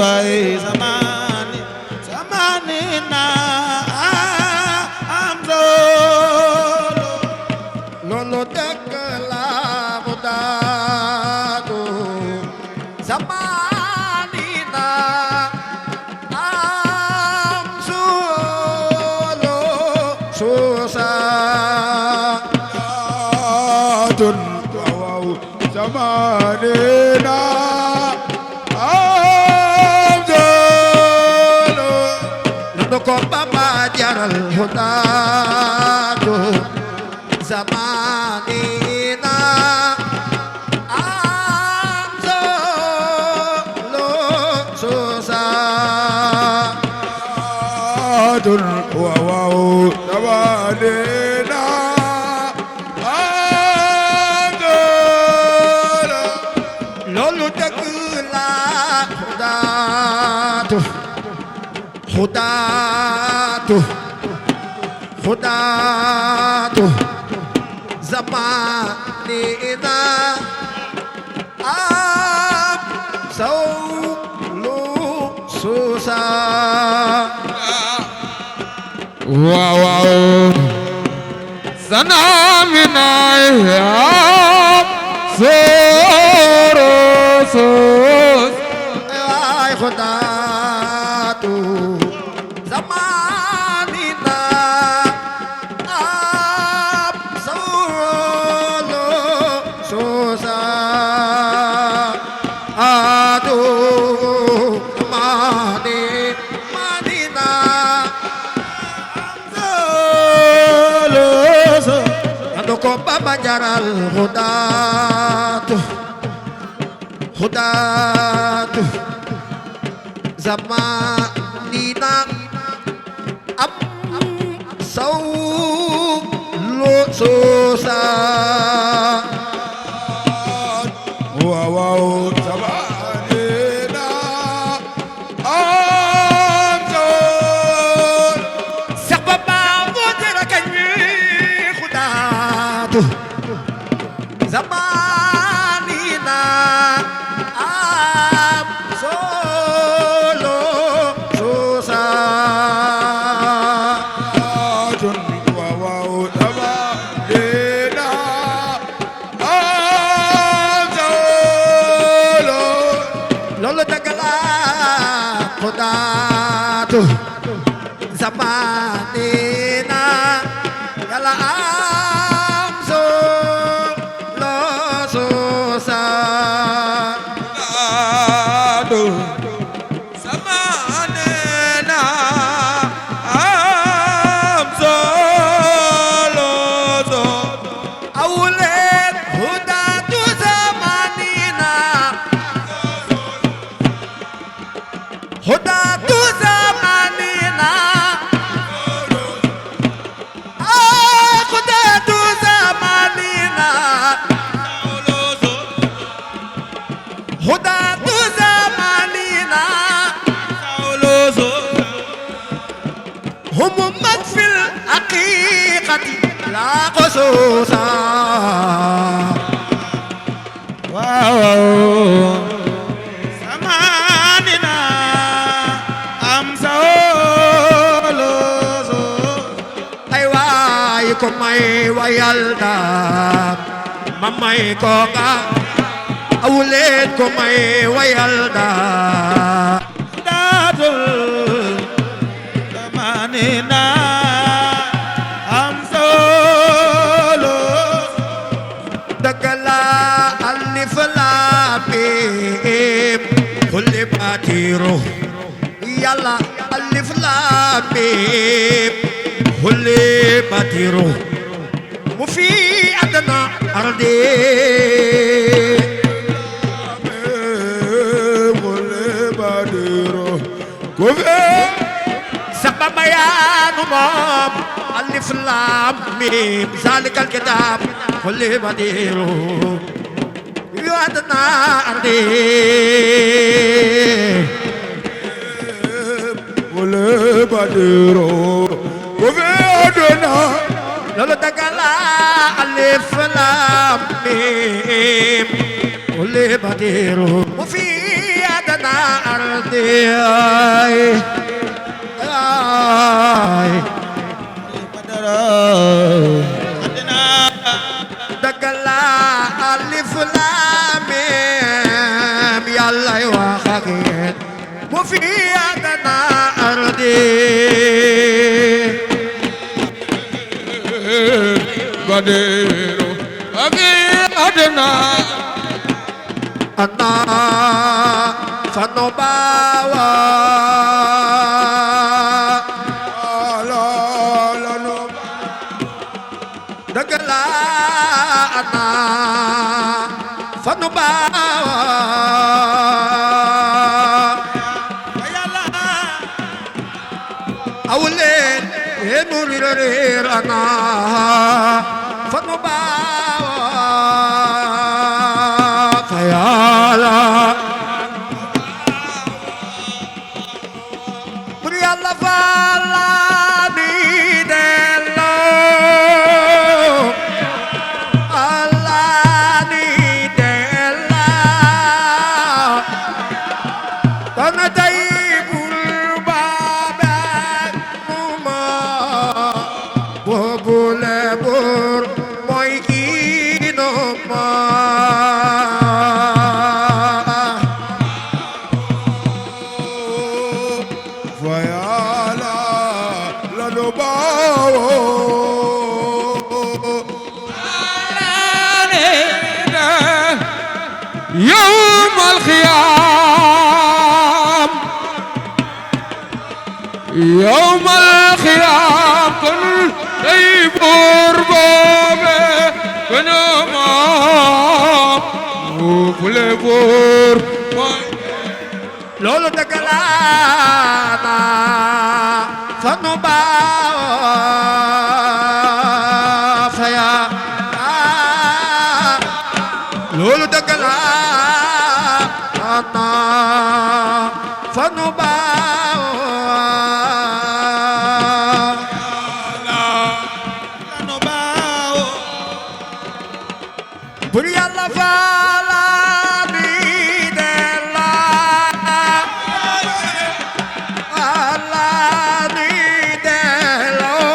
way zamani zamani na am solo loolu dëgg la mu daatu zamani na am solo suusa tun waaw zamani na ko baba jaral hudaatu zamanina am solo suusa dun waaw zamanina am solo loolu dëgg la hudaatu hudaatu zamanina am sawlu suusa waaw sanamina ya soro sos ay hudaatu zamanina am sawlu suusa adu manina ando ko baba jaral hudaatu zamanina am sawlu suusa waaw zamanina am solo sax ba baa moo jëra kañ hudaatu zamanina am solo suusa waaw zamanina am solo loolu dëgg la hudaatu zamanina yàlla am solo suusa zamanina am solo awuleen hudaatu zamanina hudaatu zamanina hudaatu zamanina hudaatu zamanina هم من في الحقيقة لا خصوصا waaw zamanina am solo ay waay ko may wayal daam ma may ko nga awuleen ko may wayal daam daatul zamanina am solo dëgg la alif laam miim kulli baatiru yàlla alif laam miim kulli baatiru mu fi adna ardi sabab bayaanu moom alif laam miim zaalikal kitaab kulli baatiru yu adna ardi kulli baatiru loolu dëgg la alif laam miim kulli baatiru mu fi adna أرضي ay dagala alif lam mim yàlla wax ak yéen mu fi adana ardi Badero agi adana ana sanobawa dagala ana sanobawa yàlla awlen enurir ana sanobawa yàlla bur yàlla faala di delloo Allah di delloo kon tey bul baabee mu ma boobule bur mooy kii no ma Fayala lanu bawo يوم الخيام يوم الخيام كن يبور بابه كنما وكل بور loolu dëgg la sanu baaw faya loolu dëgg la sanu baaw lanu bawo bur yàlla faala bi della Allah bi delloo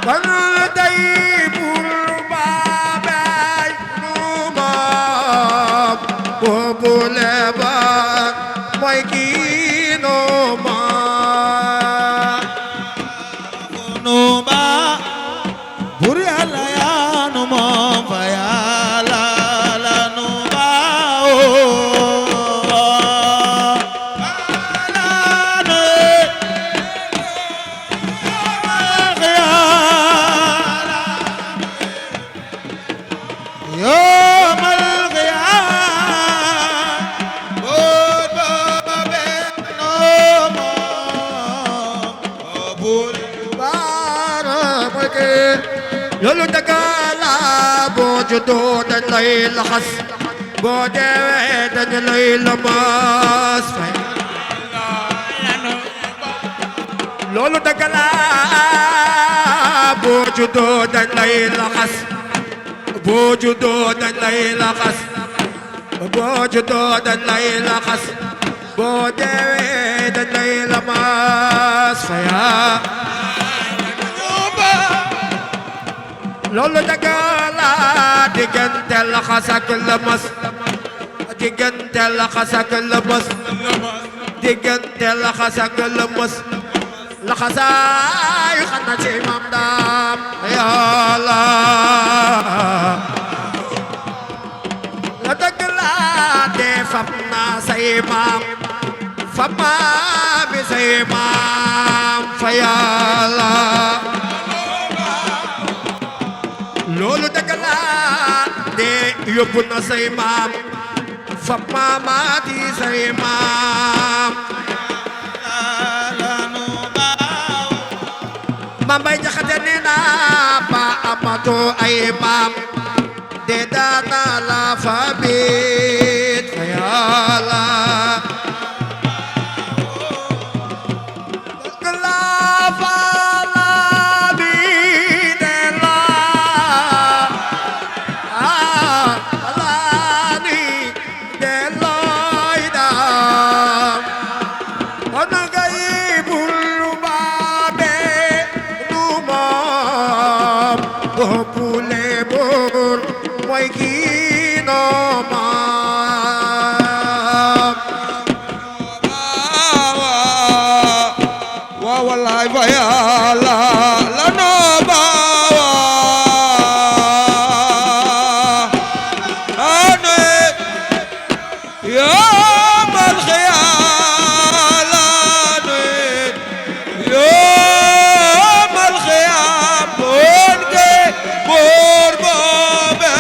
kon tey bur baabay nu moom boobule ba mooy kii nu moom no ba buri ala ya no mo fayala lanu bawo يوم القيامة بود بابه نوما بول baara mooy kii loolu dëgg la boo juddoo dañ lay laxas boo deewee dañ lay lëmas fay loolu dëgg la boo juddoo dañ lay laxas boo juddoo dañ lay laxas boo juddoo dañ lay laxas boo deewee dañ lay lëmas faya loolu dëgg la diggante laxas ak lëmas diggante laxas ak lëmas diggante laxas ak lëmas laxasaayu xana ci Maam Daam Yàlla la dëgg la dee fab naa say maam fa maami say maam fa Yàlla loolu dëgg la de yóbbu na say maam fa maamaati say maam lanu bawo Maam Mbay Jaxate nee na ba amatoo ay maam de daana la fa biit fa Yàlla dëgg la fa la biit la la ni de la boppule buur mooy kii noo maam waaw wallaay fa yàlla la noo baawa ane yawmal xiyaam ane yawmal xiyaam boon ke boor boobe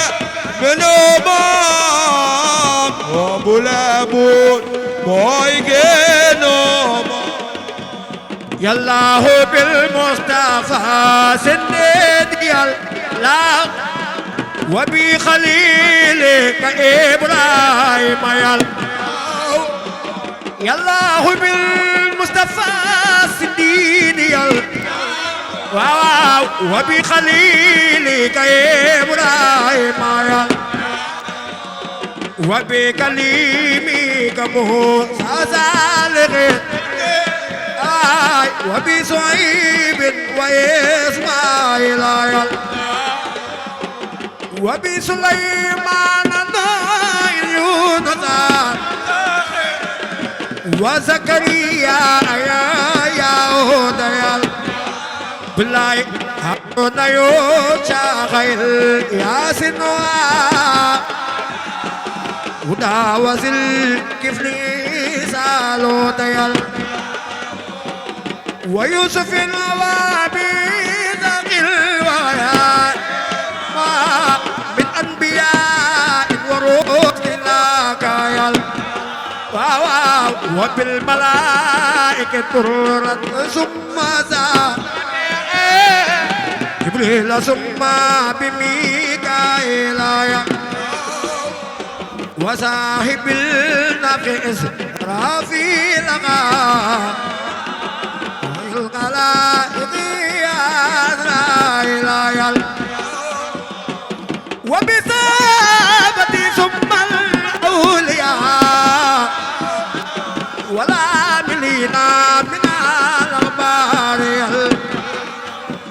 menoo maam boobule buur mooy geenoo maam يالله بالمصطفى سند يالله وبخليلك إبراهيم يالله بالمصطفى سند يالله وبخليلك إبراهيم وبكليمك موسى صالح وبصعيب وإسماعيل وبسليمان يونس وزكريا يا هدى بالله هارون يوشع خير ياسين هدى وزل كفلي سالو ديال ويوسف وابيد الولايات ما من أنبياء ورسل كايل وبالملائكة ترد ثم جبريل ثم بميكائيل وصاحب النفس رافيل الخلائق يا إسرائيل وبثابت ثم الأولياء والعاملين من الأخبار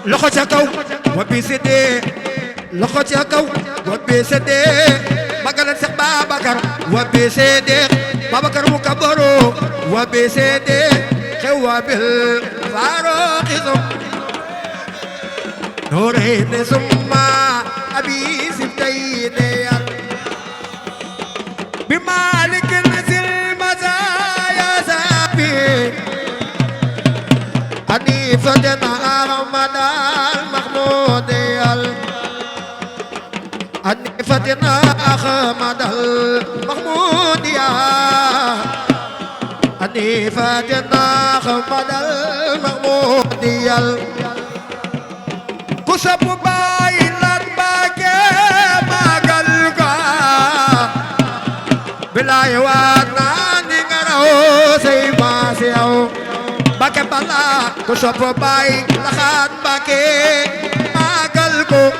لخشكوا وبسدي لخشكوا وبسدي مقالة سبا بكر وبسدي بكر مكبرو وبسدي خواب الفاروق نورين ثم أبي سبتين بمالك نزل مزايا سابي حنيفة أحمد المحمود حنيفة أحمد المحمود حنيفة أحمد المحمود كسب بايلات باكي ما قلقا بلا يوانا نغرو سيما سيو باكي بلا كسب بايلات باكي ما قلقو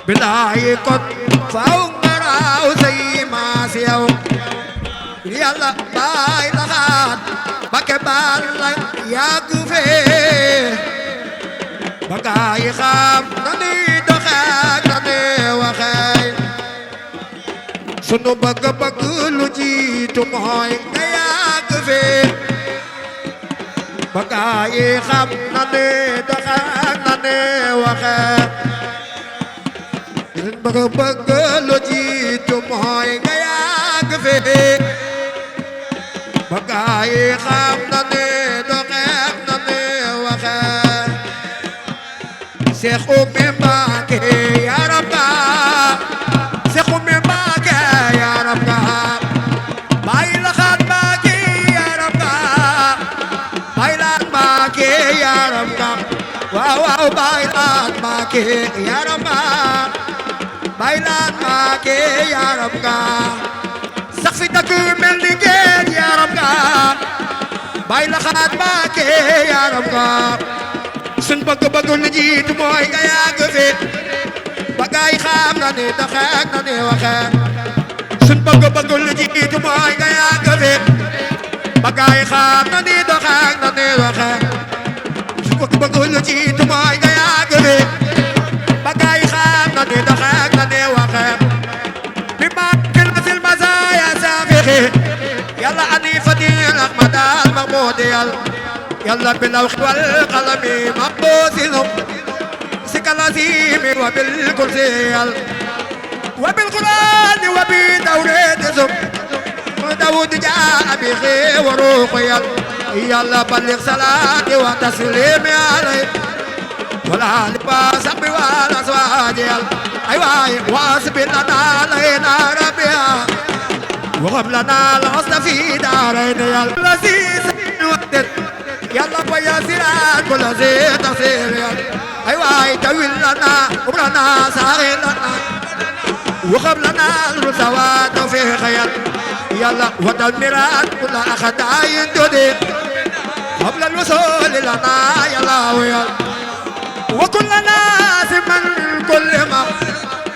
بلا يكون فاو نغرو سيما سيو يلا باي لغات بكبال يا قفي بقاي خام نني دخاك نني وخاي سنو بق بق لجيت موي يا قفي بقاي خام نني دخاك نني وخاي بق بق لجيت موي يا قفي بقاي خام نني دخاك نني وخاي شيخ أمي باكي يا ربا شيخ أمي باكي يا ربا باي لخات باكي يا ربا باي لات باكي يا ربا واو واو باي لات باكي يا ربا باي لات باكي يا ربا سقفي تكمل لجيل يا ربا باي لخات باكي يا ربا sun bëgg-bëgg lu jiitu mooy nga yàgg fi ba gaay xam na ni doxeek na ni waxee sun bëgg-bëgg lu jiitu mooy nga yàgg fi ba gaay xam na ni doxeek na ni waxee sun bëgg-bëgg lu jiitu mooy nga yàgg fi يلا باللوح والقلم مقبوسهم سك العظيم وبالكرسي وبالقرآن وبتوريتهم داود جاء بخير وروقيا يلا بلغ صلاتي وتسليمي عليه ولا لباس ولا سواد ايوه واسب لنا علينا ربيا وغب لنا الحسن في دارين يا العزيز يلا ويا سيران كل زيت تصير ايوه تويل لنا وبرنا ساغين لنا وغب لنا الرسوات في خيال يلا ودمرات كل اخداين دودي قبل الوصول لنا يلا ويا وكل ناس من كل ما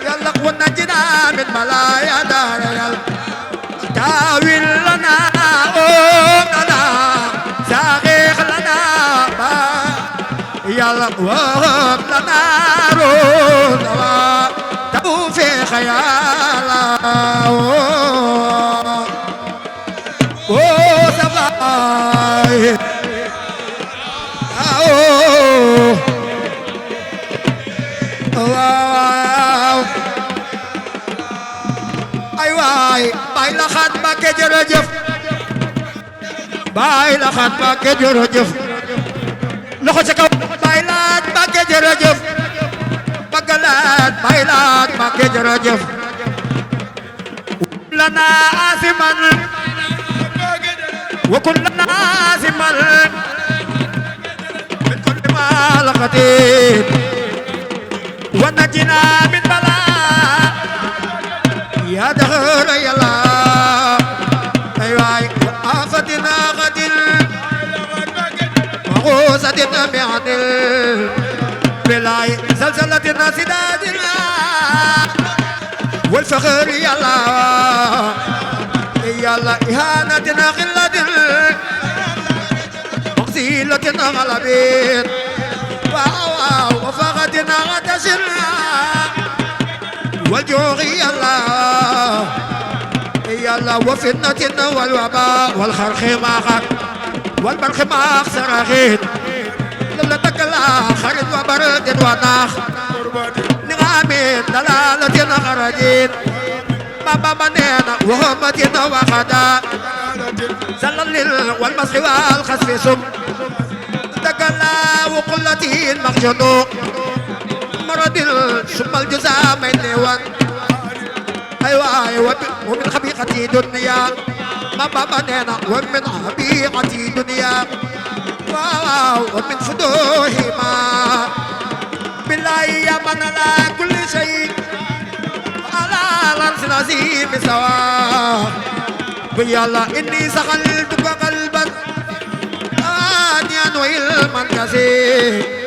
يلا ونجنا من بلايا دار يلا تاويل لنا لنا ساقيق لنا يلا وهب لنا روح تبو في خيالا سبلاي باي لا خات باكي جرجف باي لا خات باكي جرجف لخو سكو باي لا باكي جرجف بغلات باي لا باكي جرجف لنا آسمان وكلنا آسمان من كل ما لقتين ونجنا من بلاء يا دهر يا الله ايوه آفتنا غدل وغوصتنا معدل بلاي زلزلتنا سدادنا والفخر يا الله يا الله إهانتنا غلة مغزيلتنا غلبين وفقدنا غتشنا والجوع يا الله يا الله وفتنتنا والوباء والخرخ ما خر والبرخ ما أخسر أخيد لولا تكلا خرد وبرد وناخ نغامين دلالتنا خرجين بابا منينا وهمتنا وخدا زلل والمسخ والخسف سم تكلا وقلتي المخجنوق مرض ثم الجزاء من لوان ايوه ومن خبيئة دنيا ما بابننا ومن خبيئة دنيا ومن فدوه ما بالله يا من على كل شيء على لنس نزيم سوا ويا الله إني سخلتك قلبا آنيا وعلما كثير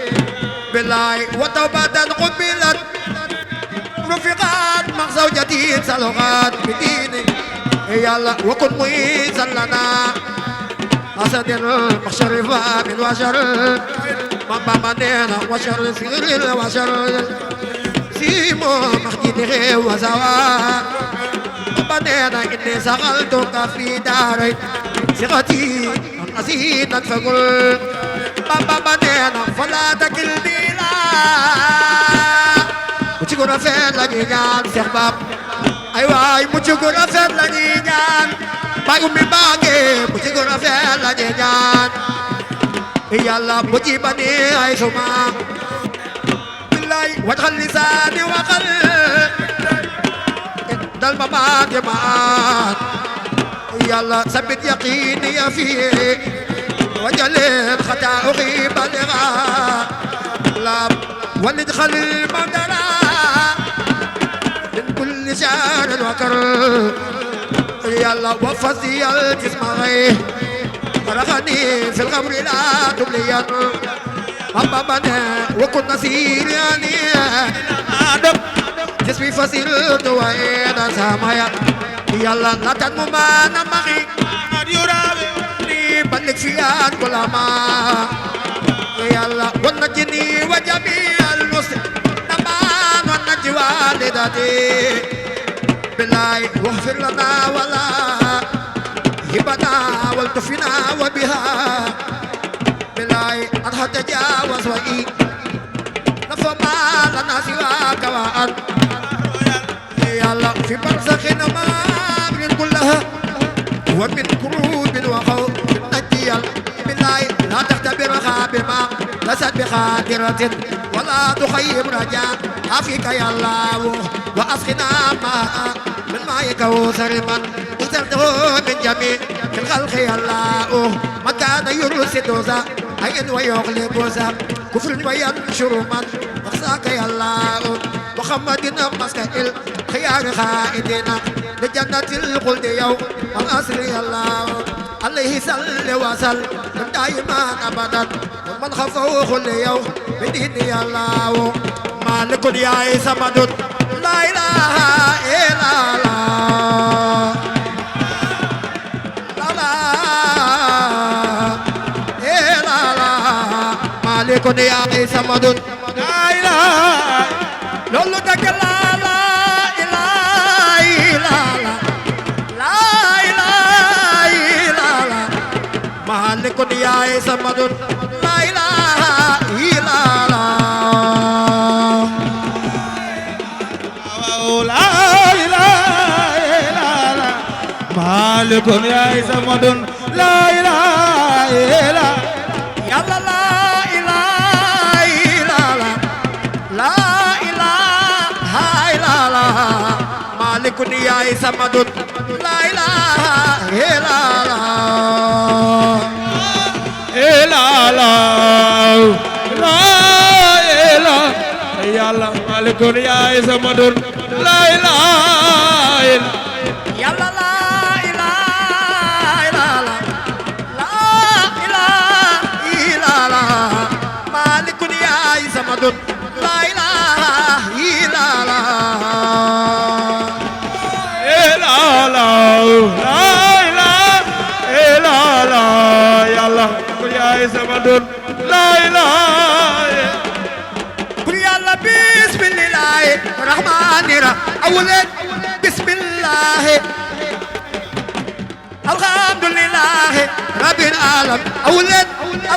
بالله وتوبة قبلت رفقات مع زوجتي سلوغات بديني يا الله وكن ميزا لنا أسد المخشرف من وشر ماما منينا وشر سير وشر سيمو مخديني وزوا بنينا إني سغلتك في داري ثقتي نسيت فقل بابا بنينا فلا تكلني لا وتقول فين لنيان سيخباب أيوة وتقول فين لنيان باي أمي باقي وتقول فين لنيان يلا مجيبني أي سما بالله وادخل لساني وقل دل ممات يمات يلا ثبت يقيني فيه وجلد خطا أخي بلغا لا وندخل المدرى من كل شهر وكر يلا وفزي الجسم غيه رغني في القبر لا تبليا أما بنا وكن نسير يعني آدم جسمي فصلت وين سامايا يلا لا تنمو ما نمخي يراوي بلغ فيان كل ما يلا ونجني وجميع المسلمين ونجي والدتي بالله واغفر لنا ولا هبنا والتفنا وبها أنا سواك وأنت يا الله في برزخ ما من كلها ومن كروب وخوف نجي بالله لا تختبر خابما لست بخاطرة ولا تخيب رجاء عافيك يا الله وأسقنا ماء من ماء كوثر من اخترته من جميع الخلق يا الله ما كان يرسل ذا عين ويغلب ذا كفر وينشر من أخزاك يا الله محمد مسكيل خيار خائدنا لجنة الخلد يوم الأسر يا الله عليه صل وسلم دائما أبدا ومن خفوه اليوم بدين يا الله مالك يا عيسى مدد لا إله إلا الله لا إلا الله مالك يا عيسى مدد لا إله لولو دك لا إله إلا الله لا إله إلا الله مالك يا عيسى مدد لا إله إلا الله لا إله إلا الله مالك يا عيسى مدن لا إله إلا يا الله لا إله إلا الله لا إله إلا الله مالك يا عيسى مدد لا إله إلا الله إلا الله لا إله يا الله مالك يا عيسى مدن لا إله إلا يا الله لا إله إلا الله لا إله إلا الله مالك يا عيسى مدد لا إله إلا الله إلا الله لا إله إلا الله يا الله يا عيسى مدن لا إله قل يا الله بسم الله الرحمن الرحيم أولاد بسم الله الحمد لله رب العالمين أولاد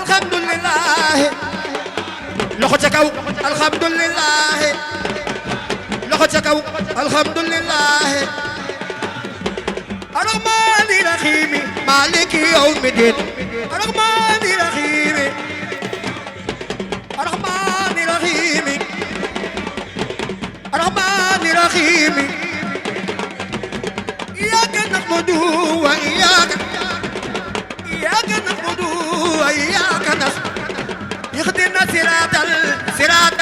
الحمد لله لخوتكو الحمد لله لخوتكو الحمد لله الرحمن الرحيم مالك يوم الدين الرحمن الرحيم الرحمن الرحيم الرحمن الرحيم إياك نعبد وإياك نعبد وإياك نستعين اهدنا صراط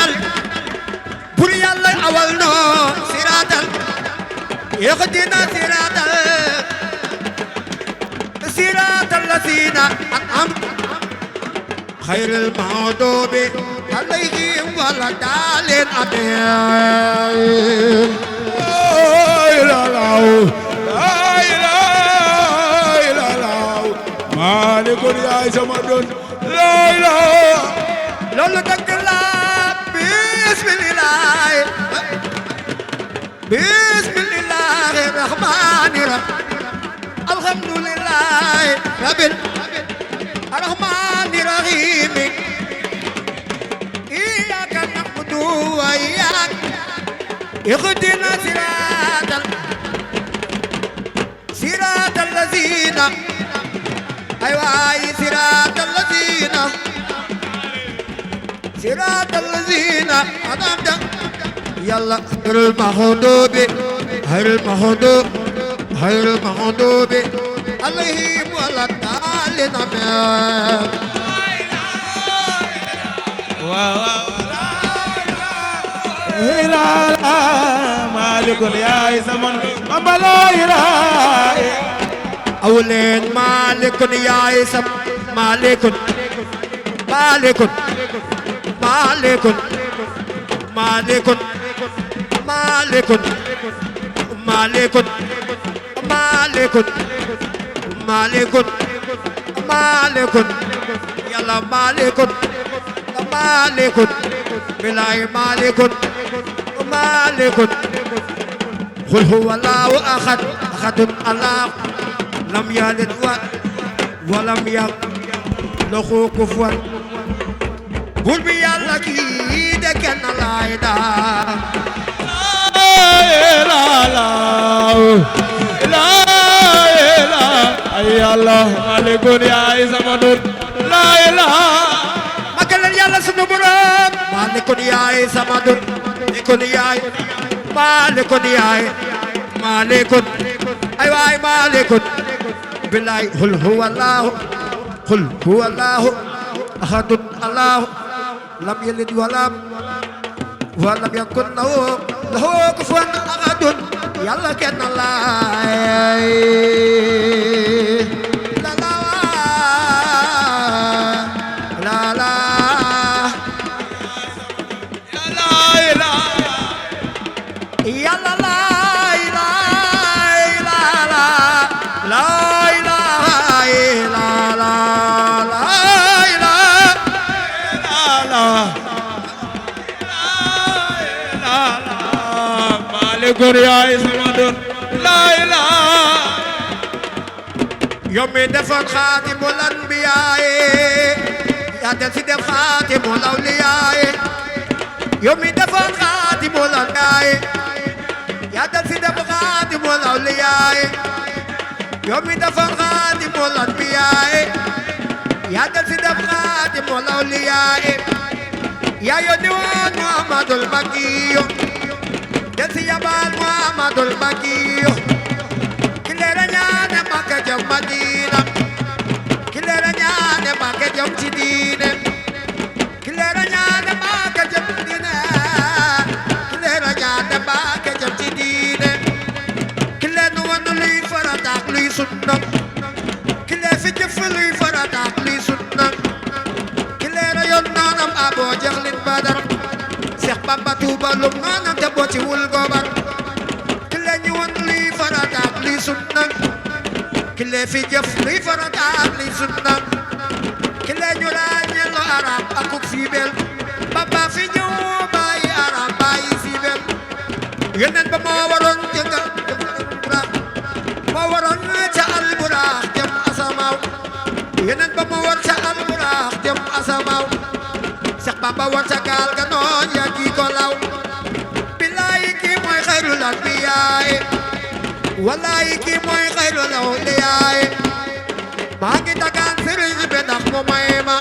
بري الله أولنا صراط اهدنا صراط الذين أنعمت خير المغضوب عليهم ولا الضالين آمين لا إله إلا الله مالك يا عيسى مدن لا إله لولو دك لا بسم الله الرحمن الرحيم الحمد لله رب الرحمن الرحيم إياك نعبد وإياك اهدنا صراط الذين أيوة صراط الذين أنعمت يلا غير المغضوب عليهم ولا الضالين آمين إلا مالك يا عيسى مدن لا إله أولين مالك يا عيسى مالك يلا مالك بلاي مالك قل هو الله أحد الله لم يلد ولم يكن له كفوا قل بي الله كي de kenn laay daa la la la la ay Allah malikun yaay sama nun la ilaha magalal yàlla sunu borom malikun yaay sama nun malikun yaay malikun yaay malikun ay waay malikun billahi qul huwallahu ahadun allahu lam yalid walam yakun lahu kufuwan ahadun yàlla kenn laay la la la la yàlla laay laay la la laay laay la la laay la malikun yaay sama nun la ilaha yow mi defoon xaatimul anbiyaa yaa del si def xaatimul awliyaa yow mi defoon xaatimul anbiyaa yaa del si def xaatimul awliyaa yow mi defoon xaatimul anbiyaa yaa del si def xaatimul awliyaa yaa yónni woon Muhammadul Makiyu del si yabal Muhammadul Makiyu ki leera ñaane Makka jëm Madina ki leera ñaane Makka jëm ci diine ki leera ñaane Makka jëm diine ki leera ñaane Makka jëm ci diine ki leen wan luy farata ak luy sunna ki leen fi jëf luy farata ak luy sunna ki leera yoon noonam Aboo Jahlin Badar Seex Bamba Tuuba lum noonam te boo ci wul gobar ki leen ñu wan luy farata ak luy sunna ki leen fi jëf luy farata ak luy sunna ki leen ñu ràññee lu arab ak ku siibel Bamba fi ñëw bàyyi arab bàyyi siibel yeneen ba moo waroon jëngal moo waroon ca alburaax jëm asamaaw yeneen ba moo war ca alburaax jëm asamaaw Seex Bamba war ca gaal ga noon yaa kii ko law billaahi kii mooy xayrul anbiyaa wallaahi kii mooy xayrul awliyaa maa ngi dagaan sëriñ bi ndax mu may ma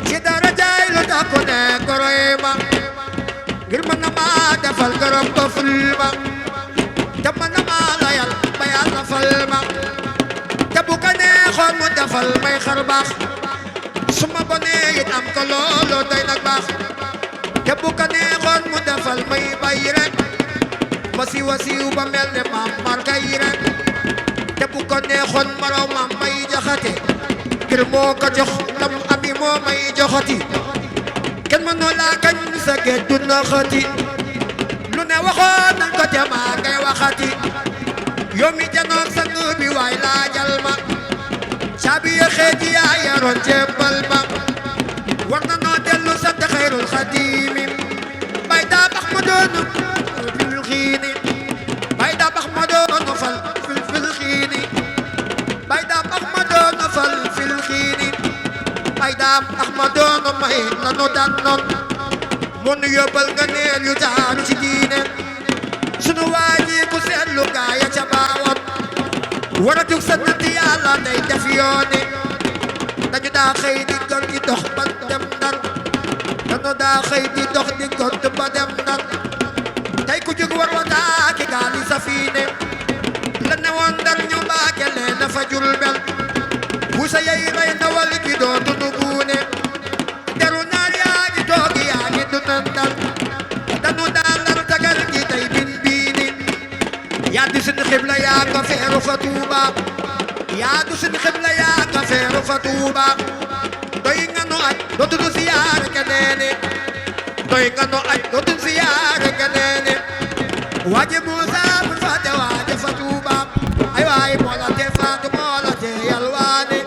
ci dara jaay lu tax ku ne goroy ma ngir mën na maa defal gërëm ba ful ma te mën na maa layal ba yàlla fal ma te bu ko neexoon mu defal may xar baax su ma bonee it am ko looloo doy nag baax te bu ko neexoon mu defal may bay rek ma siiwa siiw ba mel ne maam marka yi rek te bu ko neexoon maraw maam may jaxate ngir moo ko jox lam ami moo may joxati kenn mënoo laa kañ sa geddu naxati lu ne waxoon nañ ko te maa ngay waxati yow mi janoog sang bi waay laajal ma caabi ya xeeji yaa yaroon jébbal ma war na noo dellu sant xayrul xadiimi bay daa bax ma doonu fil xiini bay daa bax ma doonu fal fil xiini bay daa bax ma doonu fal fil xiini bay daa bax ma doonu may lanu daan noon mun yóbbal nga neel yu taaru ci diine sunu waaji ku seetlu gaaya ca baawoon war a jug sant yàlla day def yooni dañu daa xëy di gont di dox ba dem Ndar dañu daa xëy di dox di gont ba dem Ndar tey ku jug war wa taaki gaali safiine la ne woon Ndar ñu baake leen na fa Jurbel bu sa yey rey ndawal gi dootu nu buune deru naar yaa ngi toogi yaa ngi dunandal dañu daa lar tagal gi tey bin biini yaa di suñu xibla yaa nga feeru fa Tuuba yaa du suñu xibla yaa nga feeru fa Tuuba doy nga nu aj dootu nu siyaare keneene doy nga nu aj dootu nu siyaare keneene waaje Muusa bu fàtte waaje fa Tuuba ay waay moo la te faatu moo la te yalwaane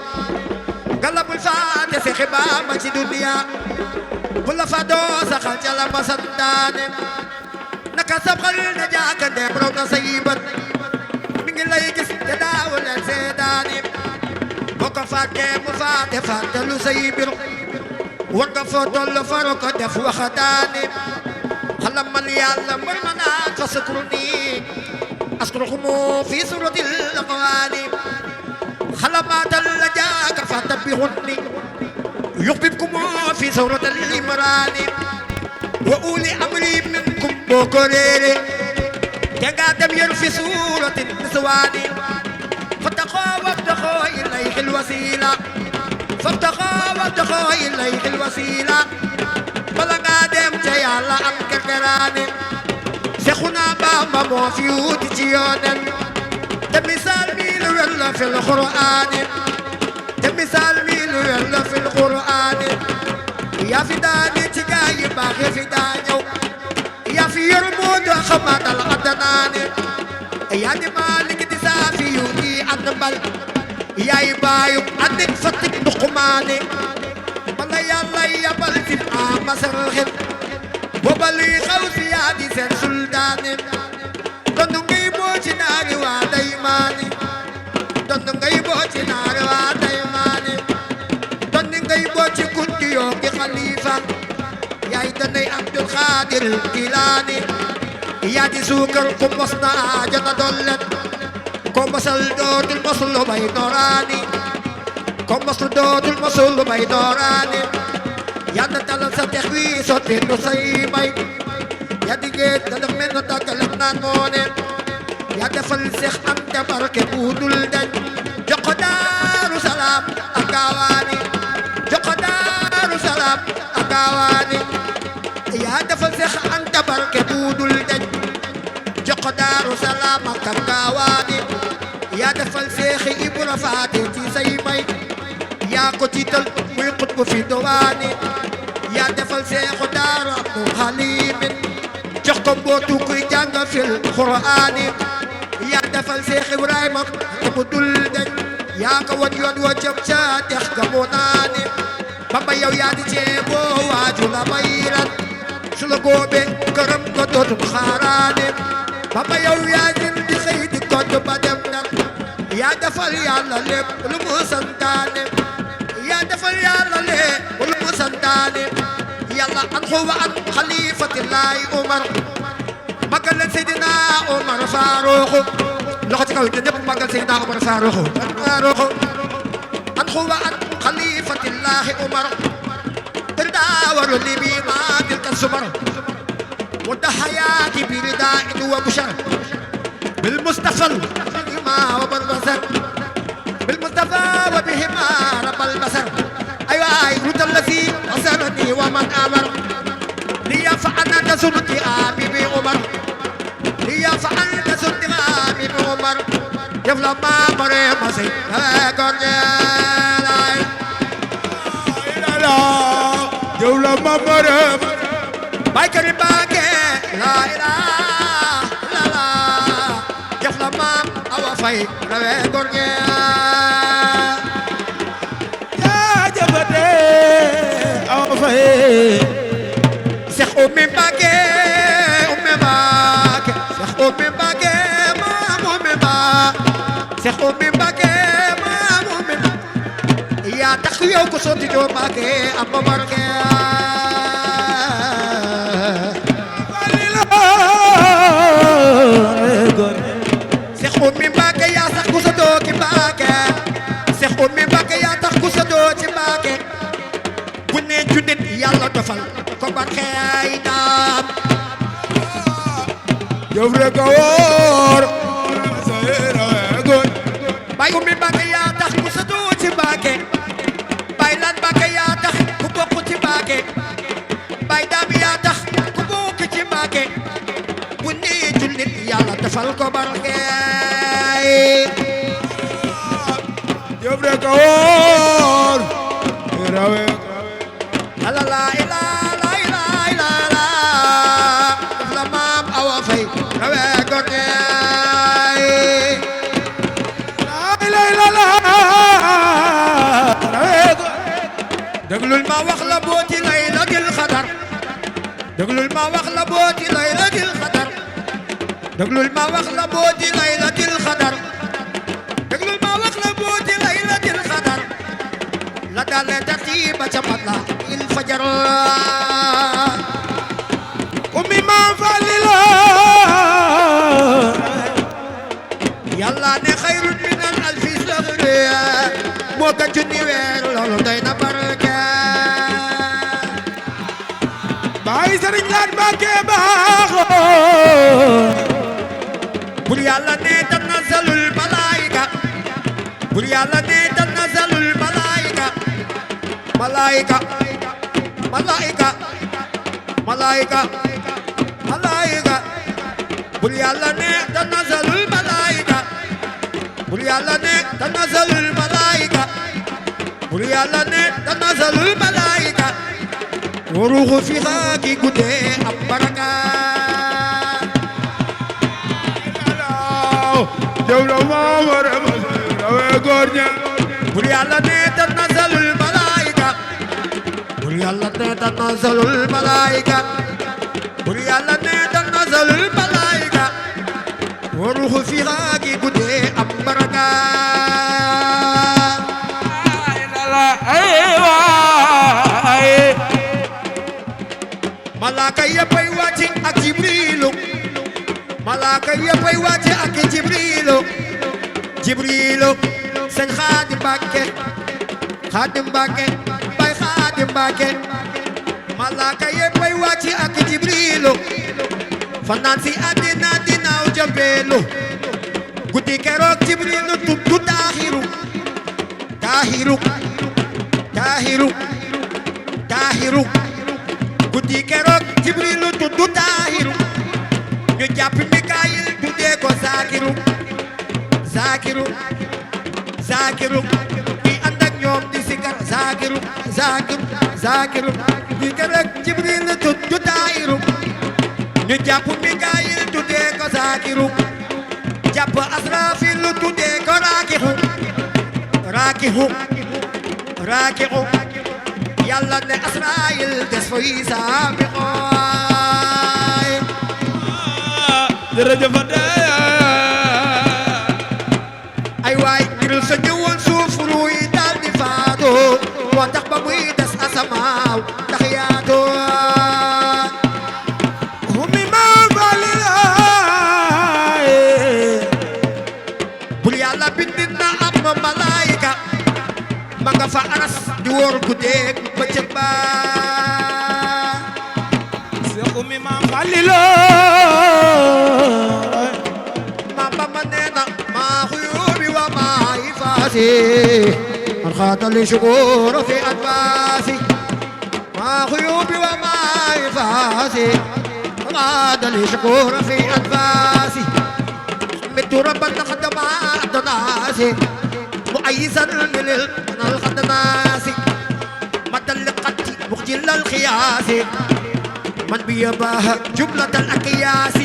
gala bul fàtte fi xibaar ma ci duniya bu la fa doo saxal ca la ma santaane naka sab xal na jaakande raw na say bët mi ngi lay gis te daawu leen seedaani boo ko fàttee mu fàtte lu say mbir war nga foo toll faro ko def waxataane xalamal yàlla mën ma naa ko sukru nii askurukumu fi suratil aqwaani xalamaatal la jaaka fa tabbihunni yuxbibkumu fi suratil imraani wa uli amri minkum boo ko réere te nga dem yor fi suratil niswaani fattaqoo wabtaqoo ilayhi alwasila فابتغوا إليه الوسيلة بلغا دم يالا أم كركراني شيخنا بامبا مو في ودي جيونا تمثال ميل ولا في القرآن تمثال ميل ولا في القرآن يا في داني تجاي باغي في دانيو يا في يرمود خمات الأدنان يا دي مالك دي سافي يودي أنبال yaay baayu andik fatik ndukumaane bala yàlla yabal fi masarxin booba luy xaw si yaa di seen sultaane dondu ngay boo ci naari waa daymaane dondu ngay boo ci naari waa daymaane dondu ngay boo ci kunti yoo gi xalifa yaay danay Abdul Xaadir Jilaani yaa di suukar ku mos na jota dollet kom masal dootul mosul may dooraani kom masal dootul mosul may dooraani yàlla dalal sa tex wi sotti nu say may yaa di géej dana mel na tàggalam naan moone yaa defal Seex Anta barke bu dul dañ jox ko Daaru Salaam ak Gaawaani jox ko Daaru Salaam ak Gaawaani yaa defal Seex Anta barke bu dul dañ jox ko Daaru Salaam ak Gaawaani yaa defal Seexi Ibra Faati ci say may yaa ko tiital muy xutbu fi dowaani yaa defal Seexu Daaru Abdu Xalimin jox ko mbootu kuy jàng fil Qur'aani yaa defal Seex Ibrahima mu dul deñ yaa ko wan yoon wa jëm ca dex ga mu naani Bamba yow yaa di ceeboo waaju la bayran su la góobe këram nga dootul xaaraani Bamba yow yaa di xëy di kont ba dem na yaa defal yàlla lépp lu mu santaane yaa defal yàlla lépp lu mu santaane yàlla an xuwa an xalifatillahi Umar magal leen Seydina Umar Faaruxu loxo ci kaw yi ñëpp magal Seydina Umar Faaruxu an xuwa an xalifatillahi Umar tardaawaru li bi ma tilka sumar wadda xayaati bi ridaa wa bushar bil Mustafa وبالبصر بالمصطفى وبهما رب البصر أيوة رد الذي أسرني ومن أمر لي فأنا تسرت آمي بعمر لي فأنا تسرت آمي بعمر يفلا ما مريم سي يولا ما مريم باي كريم باكي لا إله إلا الله يفلا ما fay rawe góor gi yaa jabate awa fay Seex Umi Mbàkke Seex Umi Mbàkke maam Umi Mbàkke Seex Umi Mbàkke maam Umi Mbàkke yaa tax yow ko sotti joo Mbàkke am ba barke Seex Umi Mbàkke yaa tax ku sa doo ci Mbàkke Seex Umi Mbàkke yaa tax ku sa doo ci Mbàkke bu ne junnit yàlla dofal ko barke ay daam yow rek a wóor Baay Umi Mbàkke yaa tax ku sa doo ci Mbàkke Baay Laat Mbàkke yaa tax ku bokk ci Mbàkke Baay Daam yaa tax ku bokk ci Mbàkke bu ne junnit yàlla dofal ko barke yow rek a wóor rawe la la ila la ila ila la daf la maam Awa Fay rawe góor gi la ila la rawe déglul ma wax la booti laylatil xadar déglul ma wax la booti laylatil xadar déglul ma wax la booti laylatil xadar déglul ma wax la booti laylatil xadar la dalee tartiiba ca mat la fajar ummi maam Fallilu yàlla ne xayrun min alfi shahri moo gën junni weer loolu doy na barke baay Sëriñ Laat Mbàkke baaxoo bur yàlla ne tanazzalul malaayika bur yàlla ne tanazzalul malaayika malaayika malaayika malaayika malaayika bur yàlla ne tanazzalul malaayika bur yàlla ne tanazzalul malaayika bur yàlla ne tanazzalul malaayika wa ruuhu fiihaa ki guddee am baraka jëw na maa war a ma rawee góor ña bur yàlla ne tanazzalul malaayika bur yàlla ne tanazzalul malaayika bur yàlla ne tanazzalul malaayika wa ruuhu fiihaa ki guddee am baraka malaaka yëppay wàcc ak jibrilu malaaka yëppay wàcc ak jibrilu jibrilu sëñ Xaadim Mbàkke Xaadim Mbàkke bay Xaadim Mbàkke malaaka yëppay wàcc ak jibrilu fanaan si àddina dinaaw jëmbeelu guddi keroog jibrilu tuddu taahiru taahiru taahiru taahiru guddi keroog jibrilu tuddu taahiru ñu jàpp Mikaayil tuddee ko Zaakiru Zaakiru Zaakiru di ànd ak ñoom di sikar Zaakiru Zaakiru Zaakiru guddi keroog jibrilu tuddu taahiru ñu jàpp Mikaayil tuddee ko Zaakiru jàpp Asraafilu tuddee ko Raakihu Raakihu Raakihu yàlla ne Asraayil des fa yi saabixooy jërëjëf ay waay ngir sa ñëwoon suuf ruuy daal di faatu moo tax ba muy des asamaaw ndax yaatu ummi maam Fallilu bul yàlla bind na am malaayika ma nga fa aras di wóor guddeeg bëccëg ba Seex ummi maam Fallilu maam Bamba nee na maa xuyubi wa maa ifaasi man xaatali shukuura fi anfaasi maa xuyubi wa maa ifaasi man xaatali shukuura fi anfaasi xamitu rabban xadama adnaasi مؤيسا من الخدناس مدى اللقة مخجل الخياس من بيباه جملة الأكياس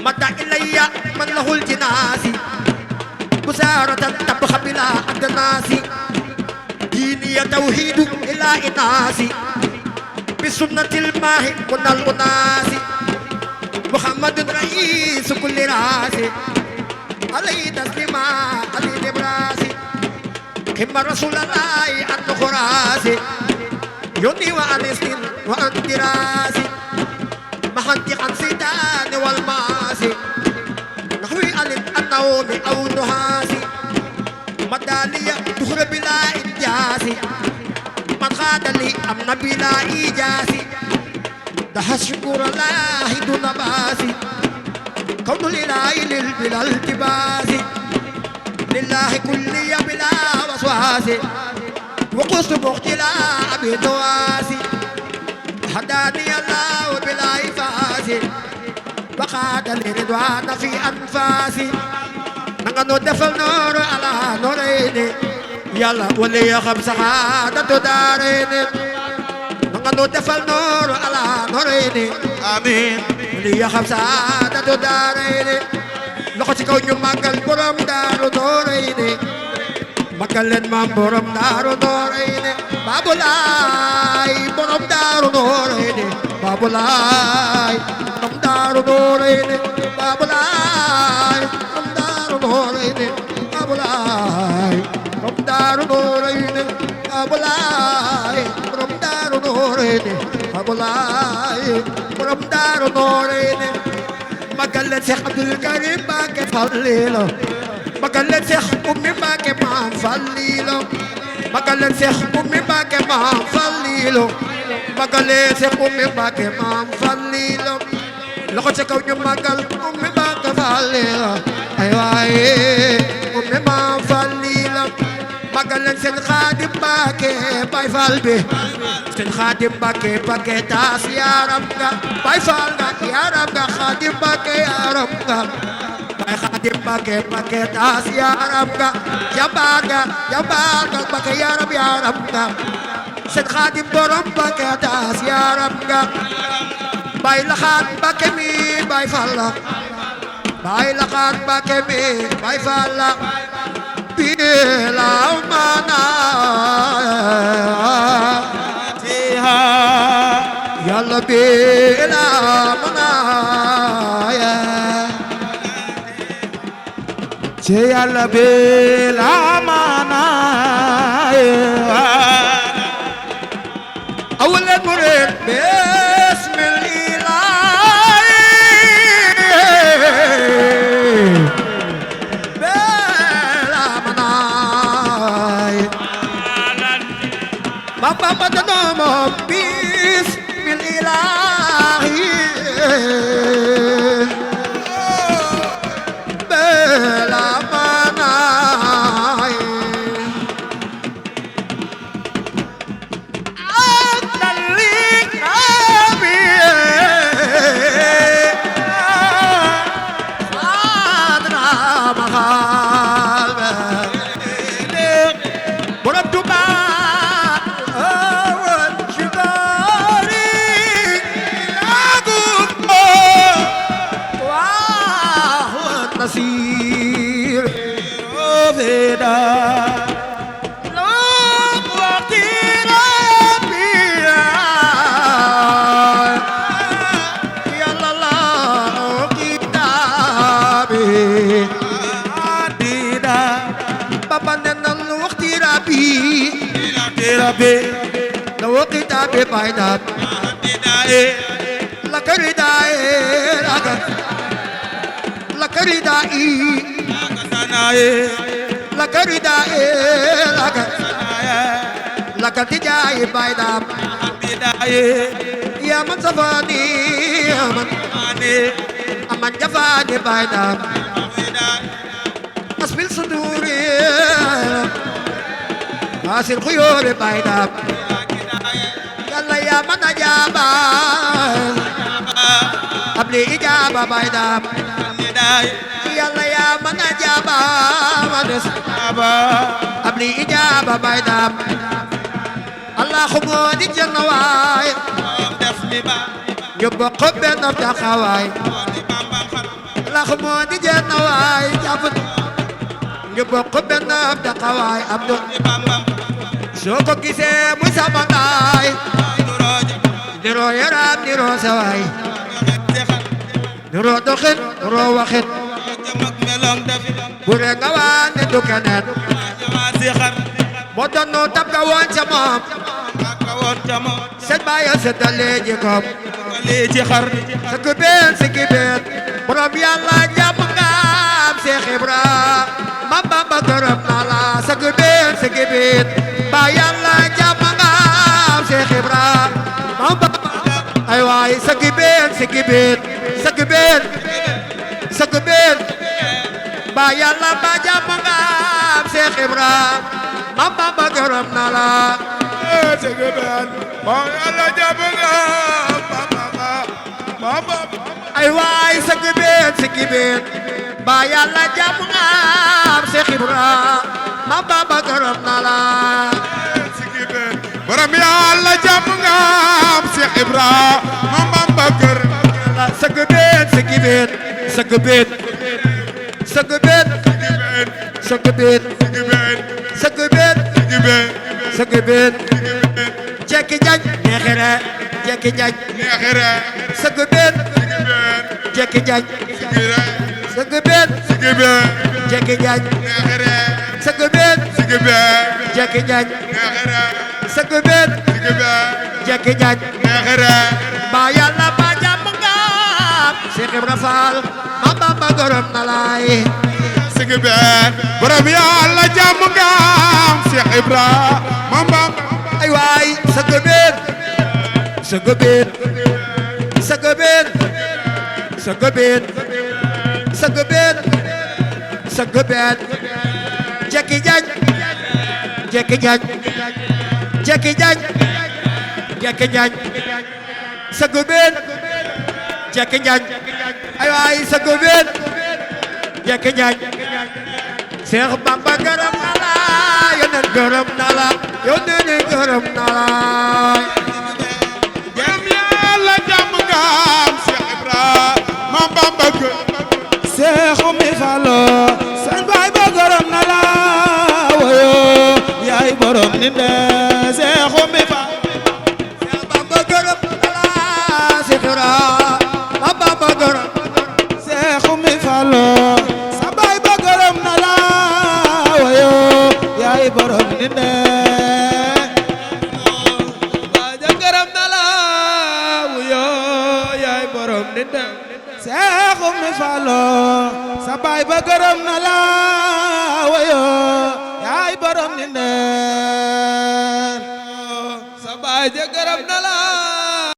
مدى إلي من له الجناس بسارة تبخ بلا أدناس ديني توحيد إلى إناس بسنة الماء من الأناس محمد رئيس كل راس عليه تسليما عليه نبراسي كما رسول الله عن خراسي يوني وأنسين وأن دراسي محنتي عن سيدان والماسي نحوي على النوم أو نهاسي مدالية دخل بلا إنجاسي من خاد لي أمن بلا إيجاسي ده شكر الله دون باسي كون الإله بلا التباس لله كل بلا وسواس وقصد مختلا بنواس هداني الله بلا إفاس وقاد الرضوان في أنفاسي نغنو دفل نور على نورين يلا ولي خمس سعادة دارين نغنو دفل نور على نورين amiin لي خمسة عدد دارين لقد كون ماكل برم دارو دورين ماكل ما برم دارو دورين بابولاي برم دارو دورين بابولاي برم دارو دورين بابولاي برم دارو دورين بابولاي برم دارو دورين بابولاي برم دارو Noreyni Abulaay borom Daaru Noreyni magal leen Seex Abdul Karim Mbàkke Fallilu magal leen Seex Ummi Mbàkke Maam Fallilu magal leen Seex Ummi Mbàkke Maam Fallilu magal leen Seex Ummi Mbàkke Maam Fallilu loxo ca kaw ñu magal Ummi Mbàkke Fallilu ay waaye Ummi Maam Fallilu magal leen seen Xaadim Mbàkke Baay Faal bi seen Xaadim Mbàkke Mbàkke taas yaaram nga Baay Faal nga yaaram nga Xaadim Mbàkke yaaram nga Baay Xaadim Mbàkke Mbàkke taas yaaram nga jambaar nga Mbàkke yaaram nga seen Xaadim borom Mbàkke taas yaaram nga Baay Laxaat Mbàkke mi Baay Faal la Baay Laxaat Mbàkke mi Baay Faal la bila mana yàlla bila mana ci yàlla bila mana awal murid bismillah Bamba danomo bismillahi bela manai adalik nabi adra mahal borom Tuuba Nasir Oveda Lom Wakira Pira Yalala Kitabi Adida Baba Nenal Wakira Pi Tirabe Law Kitabi Painat Adidae Lakaridae Lagat Lakaridai Lakaridai Lakatijai Baidam Yaman Safani Aman Jafani Baidam Asbil Suduri Asil Khuyuri Baidam Yalla Yaman Ajaba Abli Ijaba Baidam Yalla ya man ajaba manes abli ijaba baydam Allah xumo di jannawaay def mi ba ñu bokk benn taxawaay Allah xumo di jannawaay jàpp ñu bokk benn taxawaay abdu soo ko gisee muy sama ndaay niroo yaram niroo sawaay niroo doxin niroo waxin bure nga waane du keneen moo doon noo tab ka woon ca moom seen baaya seetalee ji koom sa kubeen si kibeen borom yàlla jàmm nga am Seex Ibra Mam Bamba gërëm naa la sa kubeen si kibeen ba yàlla jàmm nga am Seex Ibra Mam Bamba ay waay sa kubeen si kibeen sa kubeen sa kubeen ba yàlla ba jàmm nga am Seex Ibra Mam Bamba gërëm naa la sa kubeen ba yàlla jàmm nga ay waay sa kubeen ba yàlla jàmm nga am Seex Ibra Mam Bamba gërëm naa la sa kubeen borom yàlla jàmm nga am Seex Ibra Mam Bamba gërëm sa kubeen sa kubeen sa kubeen sa kubeen sa kubeen sa kubeen jekki jaaj neexere jekki jaaj neexere sa kubeen jekki jaaj sa kubeen jekki jaaj neexere sa kubeen jekki jaaj neexere sa kubeen jekki jekki jaaj neexere ba yàlla ba jàmm nga Cheikh Ibra Fall ma Bamba gërëm na laay sigi been borom yàlla jàmm nga am Cheikh Ibra mam bam ay waay sa gëbeen sa gëbeen sa gëbeen sa gëbeen sa gëbeen sa gëbeen jekki jaaj jekki jaaj jekki jaaj jekki jaaj sa gëbeen jekki jaaj ay waay sa gëbeen jekki jaaj Seex Bamba gërëm na la yonent gërëm na la yonent gërëm na la borom yàlla jàmm nga am Cheikh Ibra mam bamba Seexu mi Fallu sañ baay ba gërëm na la woyo yaay borom ninde Seexu mi Fallu Seex Bamba gërëm na la Seex Ibra ma Bamba gërëm Seexu mi Fallu sa baay ba gërëm na la woyo yaay borom ninde waaja gërëm na la woyo yaay borom ninde Seexu mi Fallu sa baay ba gërëm na la woyo yaay borom ninde sa baay ja gërëm na la